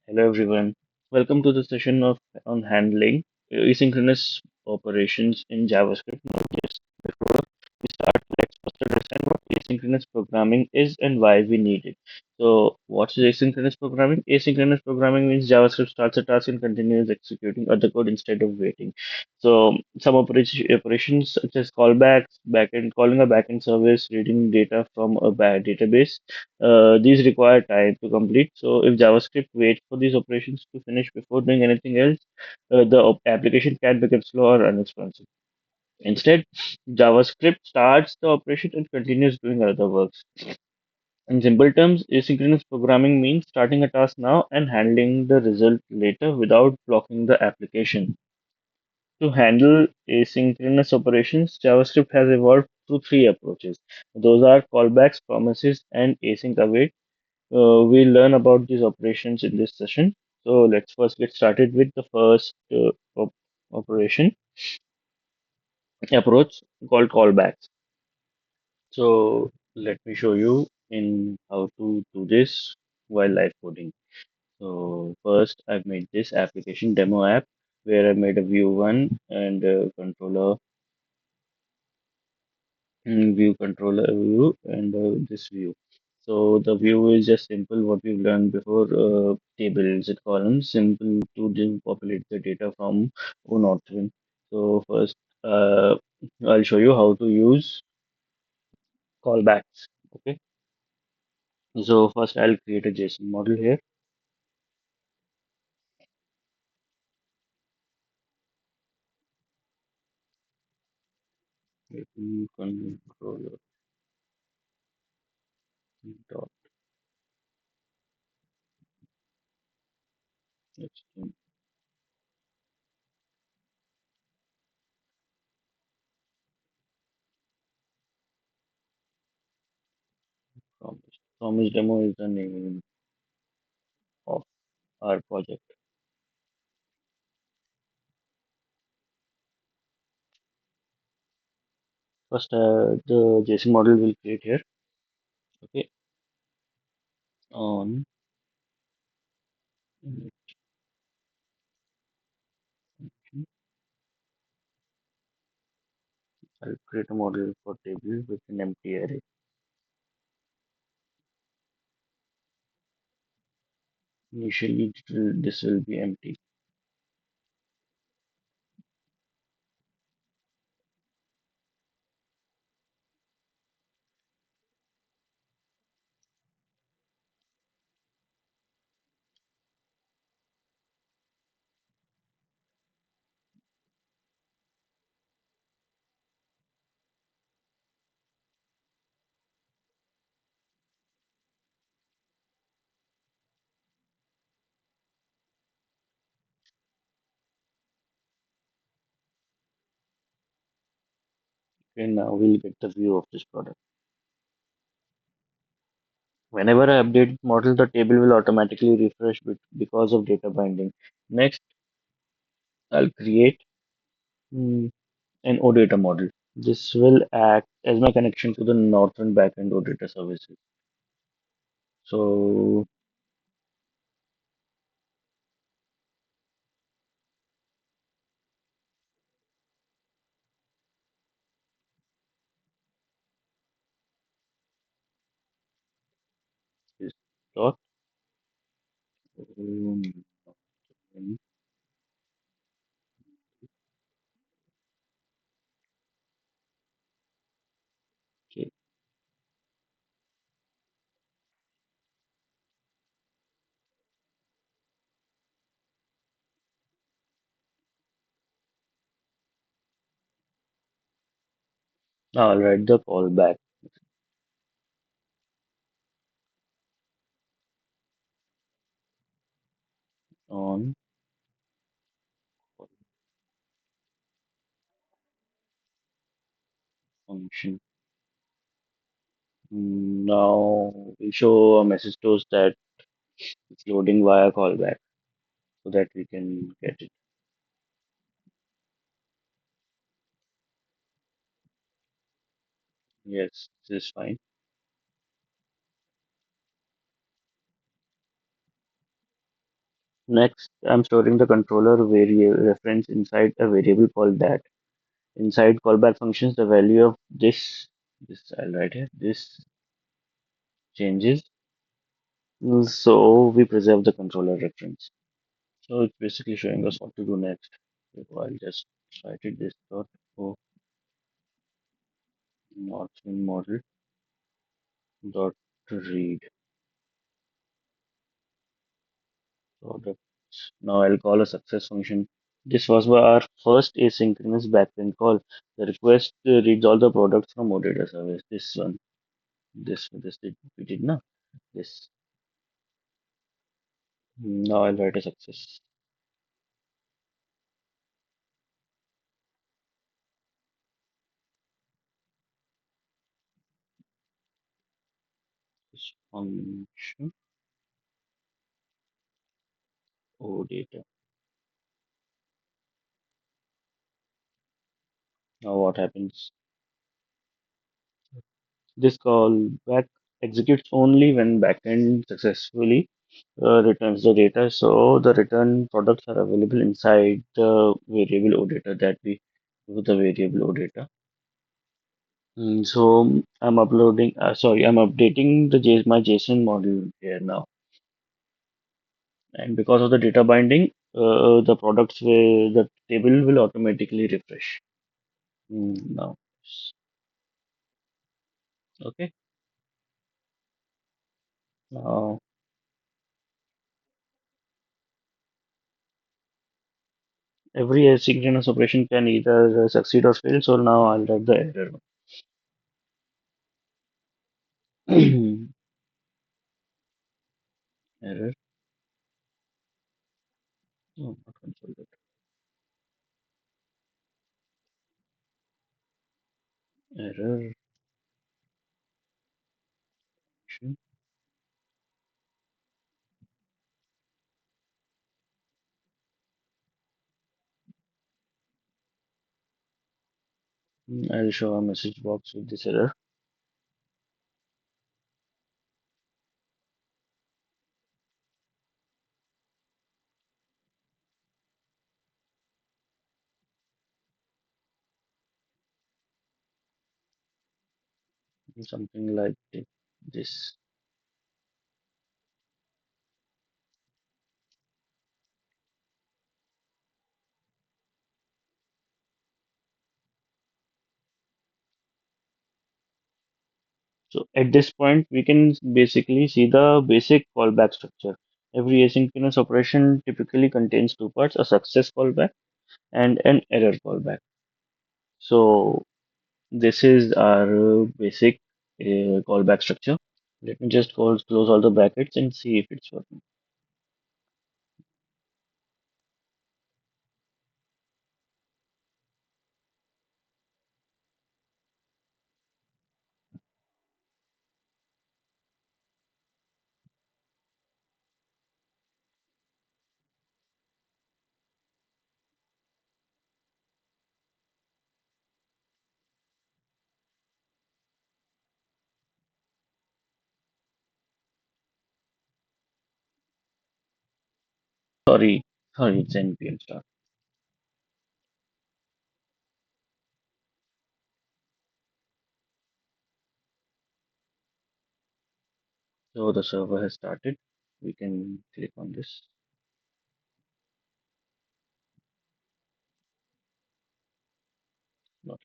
Hello everyone. Welcome to the session of on handling asynchronous operations in JavaScript. Now, just before we start, let's first understand what asynchronous programming is and why we need it. So, what is asynchronous programming? Asynchronous programming means JavaScript starts a task and continues executing other code instead of waiting. So, some operations such as callbacks, backend calling a backend service, reading data from a database, these require time to complete. So if JavaScript waits for these operations to finish before doing anything else, the application can become slow or unresponsive. Instead, JavaScript starts the operation and continues doing other works. In simple terms, asynchronous programming means starting a task now and handling the result later without blocking the application. To handle asynchronous operations, JavaScript has evolved through three approaches. Those are callbacks, promises, and async await. We'll learn about these operations in this session. So let's first get started with the first operation approach called callbacks. So let me show you in how to do this while live coding. So first I've made this application demo app where I made a view one and controller view controller view and this view. So the view is just simple what we've learned before, tables and columns, simple to populate the data from Northern. So first, I'll show you how to use callbacks. Okay. So first I'll create a JSON model here. View controller dot HTML promise. Promise demo is the name of our project. First, the JSON model will create here. Okay. On I'll create a model for table with an empty array. Initially, this will be empty. Okay, now we'll get the view of this product. Whenever I update model, the table will automatically refresh because of data binding. Next, I'll create an OData model. This will act as my connection to the northern backend OData services. So, this dot um, okay. Now I'll write the callback on function. Now we show a message to us that it's loading via callback so that we can get it. Yes, this is fine. Next, I'm storing the controller variable reference inside a variable called that. Inside callback functions, the value of this I'll write here, this changes. So we preserve the controller reference. So it's basically showing us what to do next. So I'll just write it this dot o Northwind model dot read products. Now I'll call a success function. This was our first asynchronous backend call. The request reads all the products from OData service. This one, this we did now. This. Now I'll write a success. This function OData. Now what happens? This callback executes only when backend successfully returns the data. So the return products are available inside the variable OData that we do the variable OData. So I'm I'm updating my JSON model here now. And because of the data binding, the table will automatically refresh. Now, okay. Now, every asynchronous operation can either succeed or fail. So now I'll write the error. Error. No, not console data. Error. Function. I'll show a message box with this error. Something like this. So at this point, we can basically see the basic callback structure. Every asynchronous operation typically contains two parts, a success callback and an error callback. So this is our basic callback structure. Let me just close all the brackets and see if it's working. Sorry, sorry, it's npm start. So the server has started. We can click on this. Not,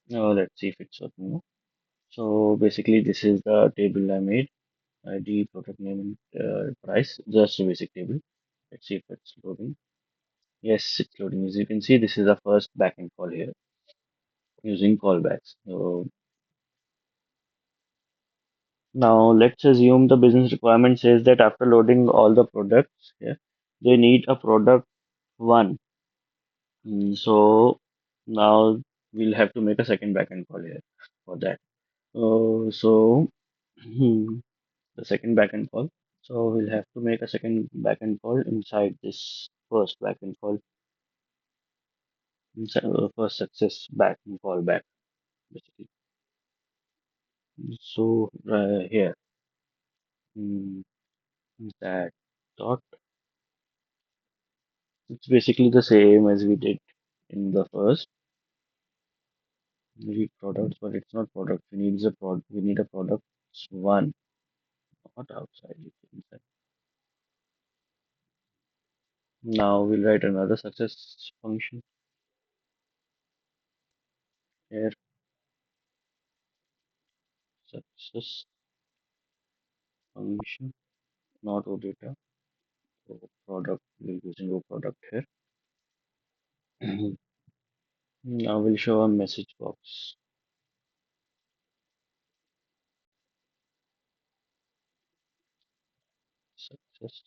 now let's see if it's working now. So basically, this is the table I made. ID, product name, price. Just a basic table. Let's see if it's loading. Yes, it's loading. As you can see, this is the first backend call here using callbacks. So now let's assume the business requirement says that after loading all the products here, they need a product one. So now we'll have to make a second backend call here for that. So the second backend call. So we'll have to make a second backend call inside this first backend call. for success back and callback basically. So here mm, that dot, it's basically the same as we did in the first. We need products, but it's not product. We need a product. We need a product one, not outside. It's inside. Now we'll write another success function here. Success function, not OData. So product. We're using a product here. Now we'll show a message box. Success.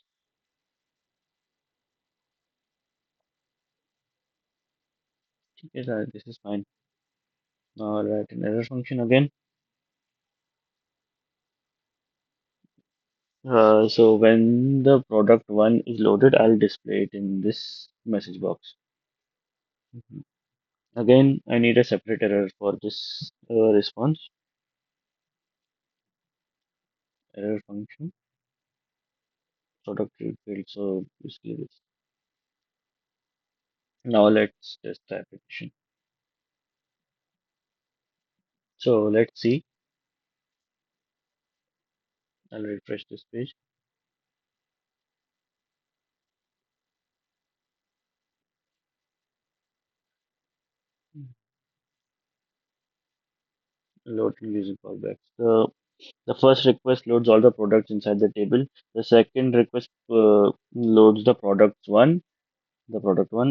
Okay, this is fine. Now I'll write an error function again. So when the product one is loaded, I'll display it in this message box. Mhm. Again, I need a separate error for this response. Error function, product field. So basically this. Now let's test the application. So let's see. I'll refresh this page. Loading using callbacks. The first request loads all the products inside the table. The second request loads the product one,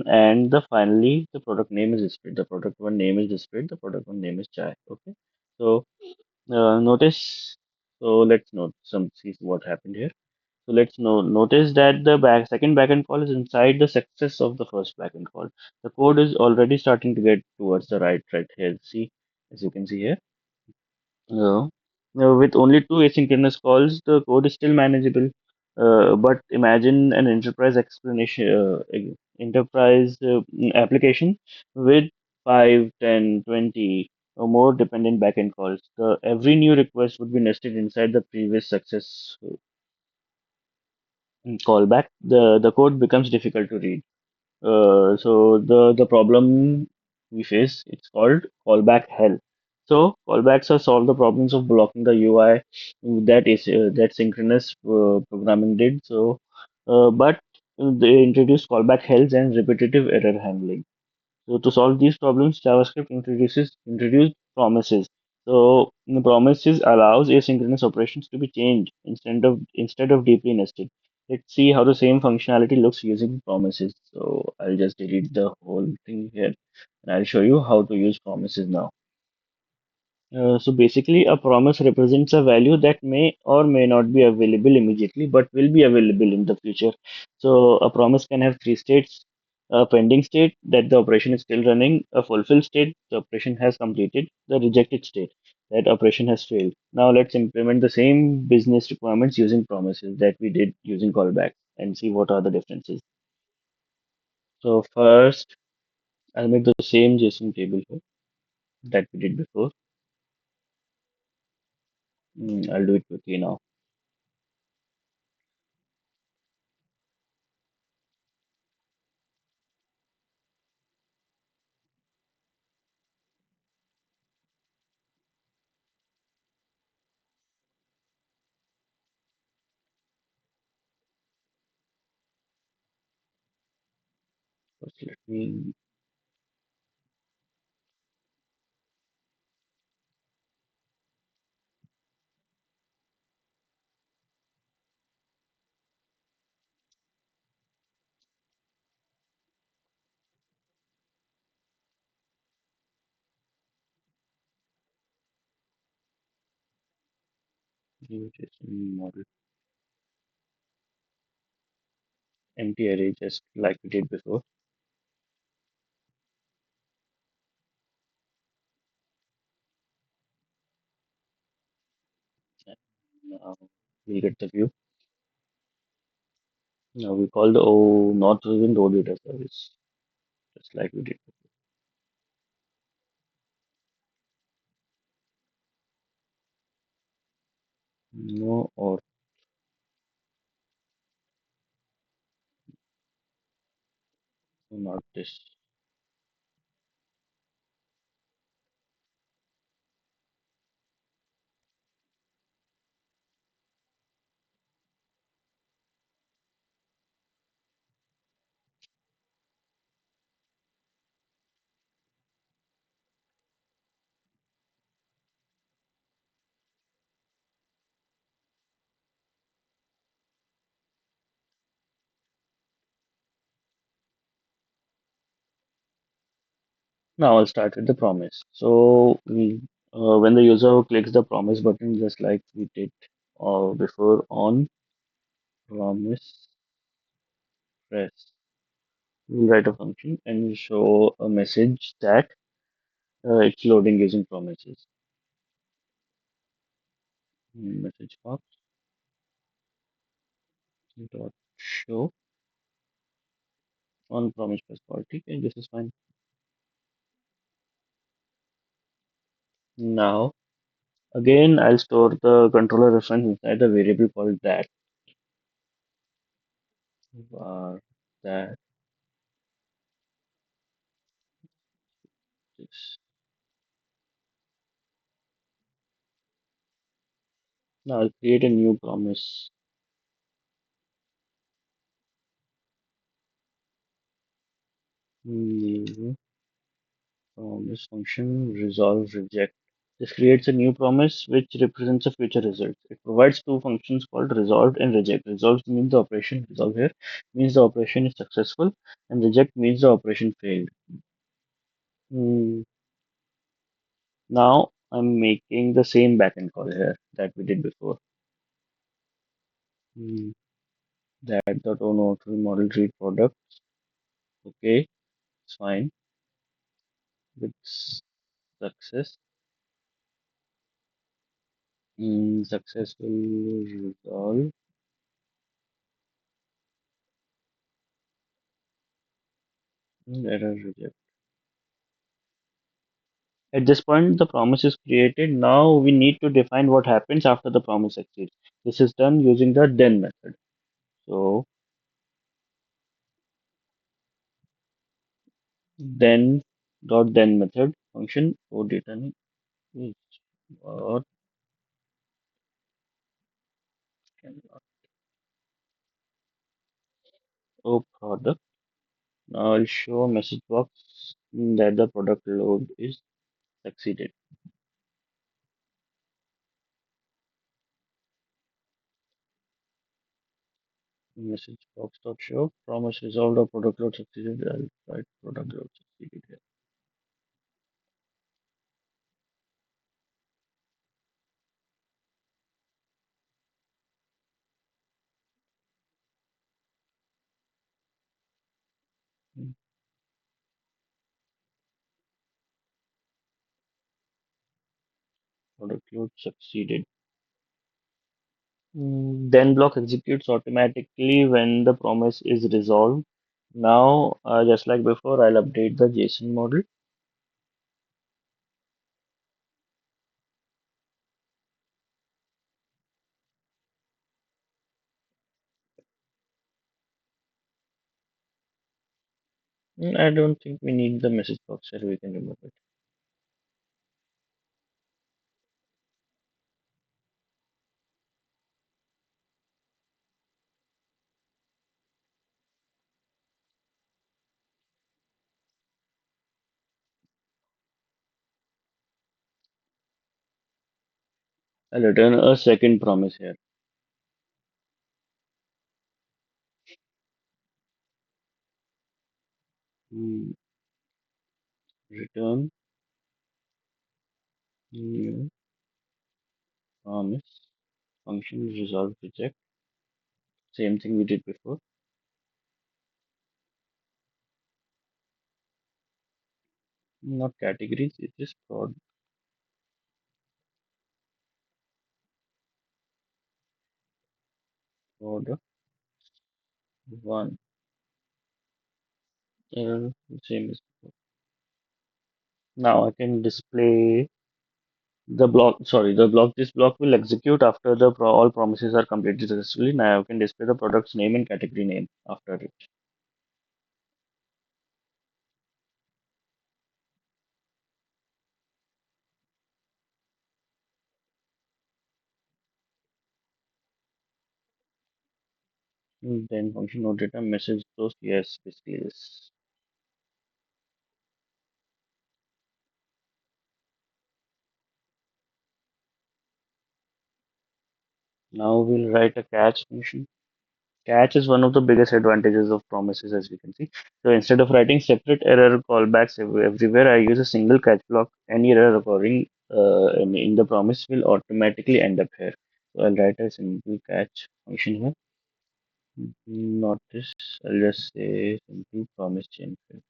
and the finally the product name is displayed. The product one name is displayed. The product one name is chai. Okay. So notice. So let's note some see what happened here. So let's notice that the second backend call is inside the success of the first backend call. The code is already starting to get towards the right here. See, as you can see here. Uh, with only two asynchronous calls, the code is still manageable. But imagine an enterprise application with 5, 10, 20, or more dependent backend calls. Every new request would be nested inside the previous success callback. The code becomes difficult to read. So the problem we face, it's called callback hell. So callbacks are solve the problems of blocking the UI that synchronous programming did. But they introduce callback hells and repetitive error handling. So to solve these problems, JavaScript introduced promises. So the promises allows asynchronous operations to be changed instead of deeply nested. Let's see how the same functionality looks using promises. So I'll just delete the whole thing here and I'll show you how to use promises now. So basically, a promise represents a value that may or may not be available immediately, but will be available in the future. So a promise can have three states: a pending state that the operation is still running, a fulfilled state the operation has completed, the rejected state that operation has failed. Now let's implement the same business requirements using promises that we did using callbacks and see what are the differences. So first, I'll make the same JSON table here that we did before. I'll do it quickly now. First, let me new JSON model, empty array just like we did before. And now we get the view. Now we call the not using raw data service, just like we did before. No, or not this. Now I'll start with the promise. When the user clicks the promise button, just like we did before on promise press, we'll write a function and show a message that it's loading using promises. Message box dot show on promise press party, and this is fine. Now again, I'll store the controller reference inside the variable called that var that is. Now I'll create a new promise. New promise function resolve reject. This creates a new promise which represents a future result. It provides two functions called resolved and reject. Resolve means the operation resolve here means the operation is successful, and reject means the operation failed. Hmm, Now I'm making the same backend call here that we did before. Hmm, That dot own model read product. Okay, it's fine with success. Successful resolve. Error reject. At this point, the promise is created. Now we need to define what happens after the promise succeeds. This is done using the then method. So then dot then method function o return is or o product. Now I'll show a message box that the product load is succeeded. Message box dot show promise resolved or product load succeeded. I'll write product load succeeded here. Hmm, Product load succeeded. Then block executes automatically when the promise is resolved. Now, just like before, I'll update the JSON model. I don't think we need the message box here. We can remove it. I'll return a second promise here. Hmm, Return new promise function resolve reject. Same thing we did before. Not categories. It's just product one. Same as before. Now I can display This block will execute after all promises are completed successfully. Now I can display the product's name and category name after it. Then function node data message those. Yes, basically this. Now we'll write a catch function. Catch is one of the biggest advantages of promises, as we can see. So instead of writing separate error callbacks everywhere, I use a single catch block. Any error occurring in the promise will automatically end up here. So I'll write a simple catch function here. Not this. I'll just say simple promise change field.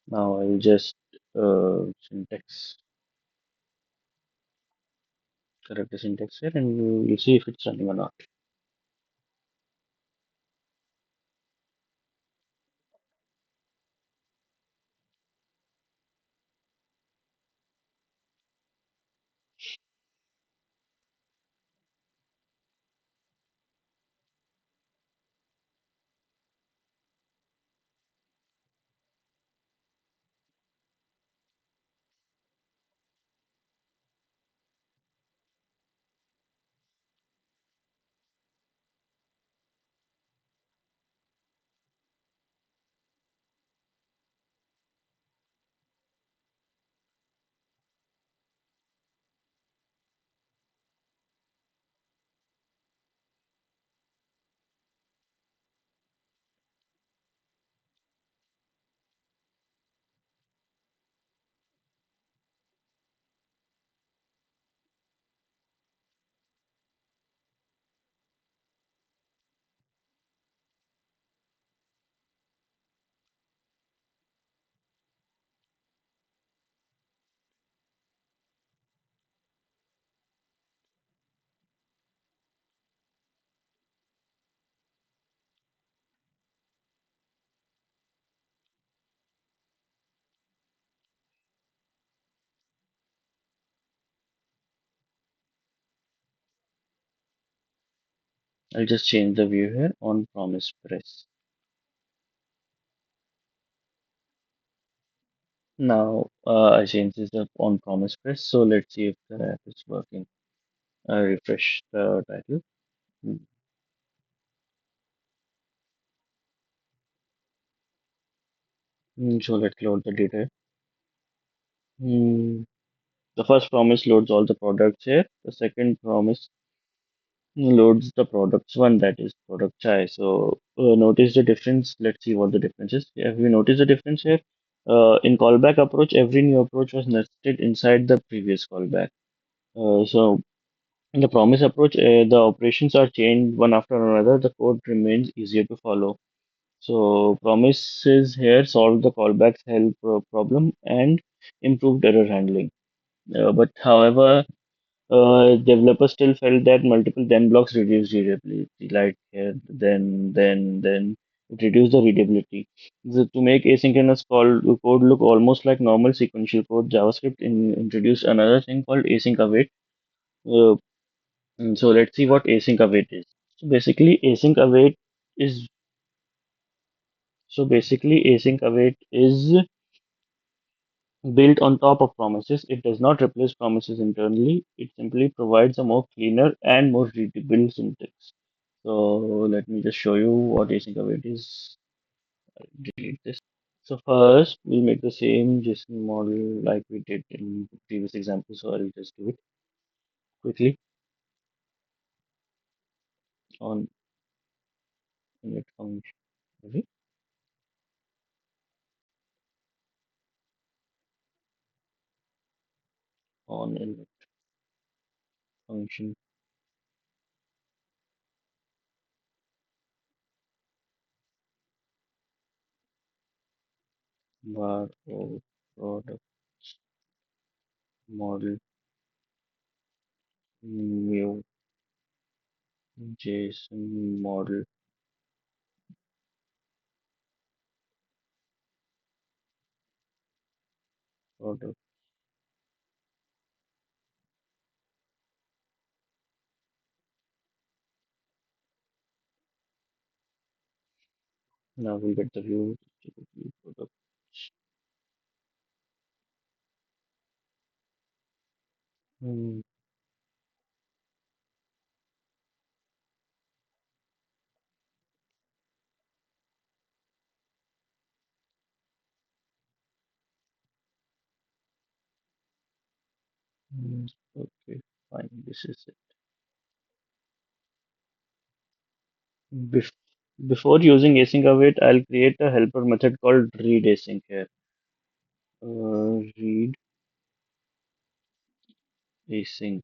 Now I'll just syntax correct the syntax here, and you'll see if it's running or not. I'll just change the view here on promise press. Now I change this up on promise press. So let's see if the app is working. I refresh the title. Mm, so let's load the data. Mm, the first promise loads all the products here. The second promise loads the products one, that is product chai. So notice the difference. Let's see what the difference is. Have you noticed the difference here? In callback approach, every new approach was nested inside the previous callback. So in the promise approach, the operations are chained one after another. The code remains easier to follow. So promises here solve the callbacks help problem and improved error handling. But however, developers still felt that multiple then blocks reduce readability. Like here, then it reduced the readability. So to make asynchronous code look almost like normal sequential code, JavaScript introduced another thing called async await. Uh, so let's see what async await is. So basically, is async await is built on top of promises. It does not replace promises internally. It simply provides a more cleaner and more readable syntax. So let me just show you what async await is. Delete this. So first, we'll make the same JSON model like we did in the previous example. So I'll just do it quickly on init function. Okay, on init function var of product model new JSON model product. Now we'll get the view. Product. Hmm, hmm, okay, fine. This is it. Bef- Before using async await, I'll create a helper method called read async here. Read async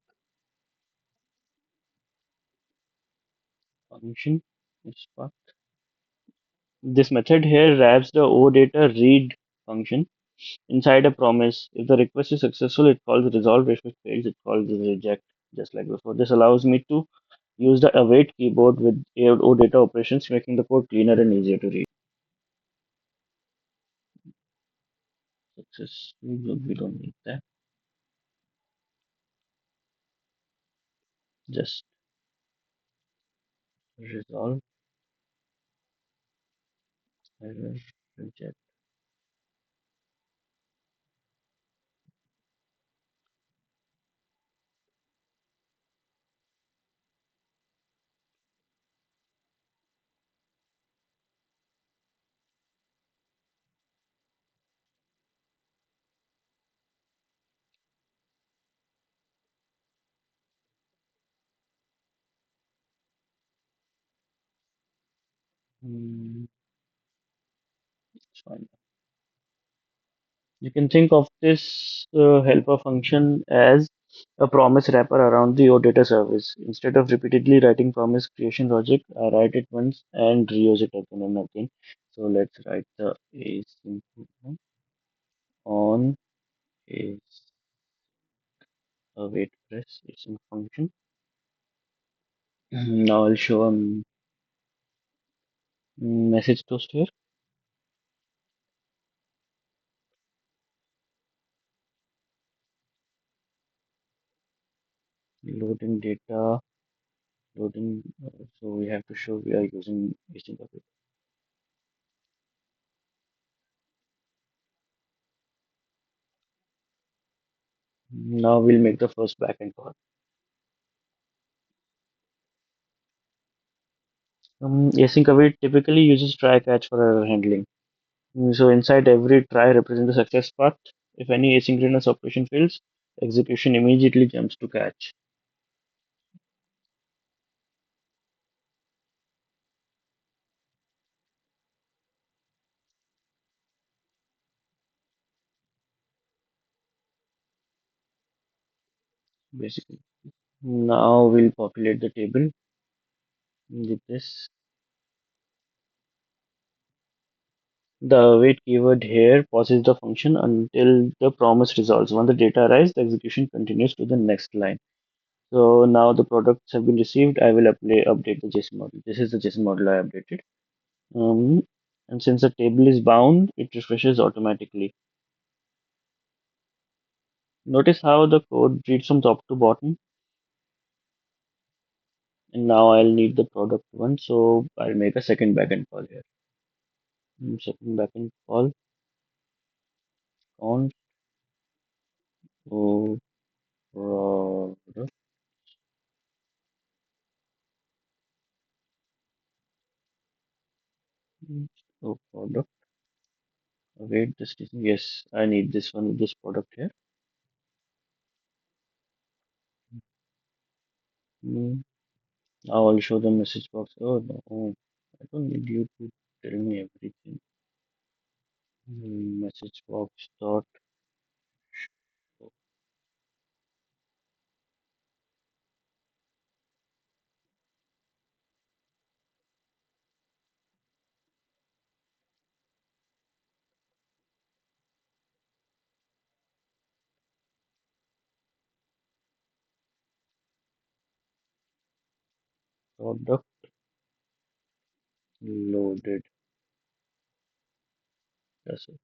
function is part. This method here wraps the OData read function inside a promise. If the request is successful, it calls resolve. If it fails, it calls reject, just like before. This allows me to use the await keyboard with OData operations, making the code cleaner and easier to read. Success. We don't need that. Just resolve, error, reject. It's fine. You can think of this helper function as a promise wrapper around the OData service. Instead of repeatedly writing promise creation logic, I write it once and reuse it again and again. So let's write the async on is await press async function. Now I'll show a message toast here. Loading data, loading. So we have to show we are using async await. Now we'll make the first backend call. Async await typically uses try catch for error handling. So inside every try represents the success path. If any asynchronous operation fails, execution immediately jumps to catch. Basically. Now we'll populate the table with this. The await keyword here pauses the function until the promise resolves. Once the data arrives, the execution continues to the next line. So now the products have been received. I will update the JSON model. This is the JSON model I updated. Um, and since the table is bound, it refreshes automatically. Notice how the code reads from top to bottom. And now I'll need the product one, so I'll make a second backend call here. Second backend call on to product. So product. Wait, this is yes. I need this one with this product here. Mm, Now I'll show the message box. Oh no, I don't need you to tell me everything. Message box dot. Product loaded. That's it.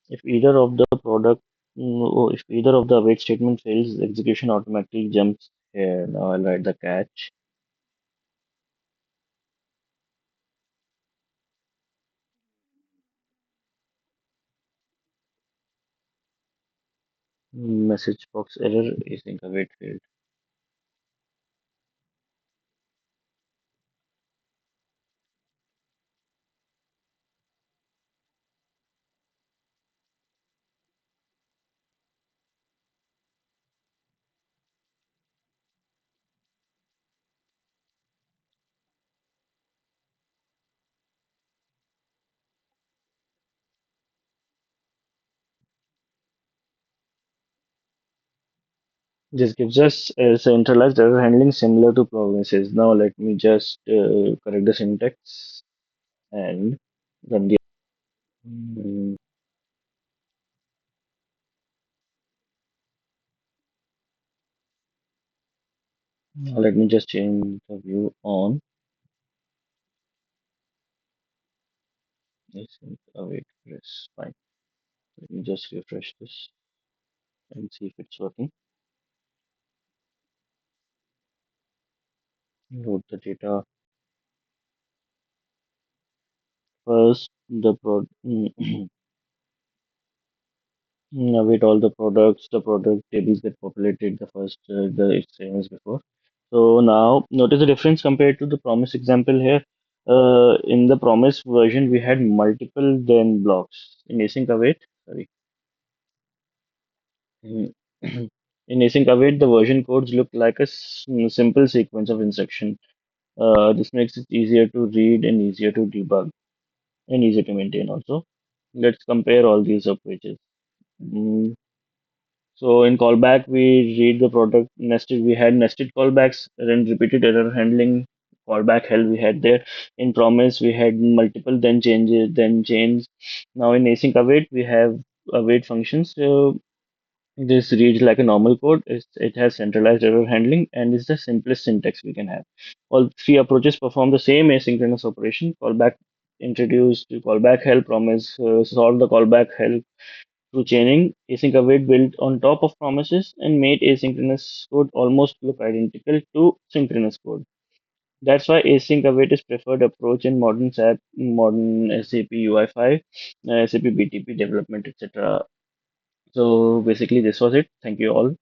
If either of the await statement fails, the execution automatically jumps here. Now I'll write the catch. Message box error, async await failed. This gives us centralized error handling similar to promises. Now let me just correct the syntax and run the. Mm, Now let me just change the view on async await press. Fine. Let me just refresh this and see if it's working. Load the data first. With all the product tables get populated the first, the same as before. So now notice the difference compared to the promise example here. In the promise version, we had multiple then blocks. In async await, sorry. Mm, In async await, the version codes look like a simple sequence of instruction. This makes it easier to read and easier to debug and easier to maintain also. Let's compare all these approaches. Mm, So in callback, we read the product nested. We had nested callbacks, then repeated error handling, callback hell we had there. In promise, we had multiple then changes, then chains. Now in async await, we have await functions. So this reads like a normal code. It has centralized error handling and is the simplest syntax we can have. All three approaches perform the same asynchronous operation. Callback introduced callback help, promise solve the callback help through chaining, async await built on top of promises and made asynchronous code almost look identical to synchronous code. That's why async await is preferred approach in modern SAP UI5, SAP BTP development, etc. So basically, this was it. Thank you all.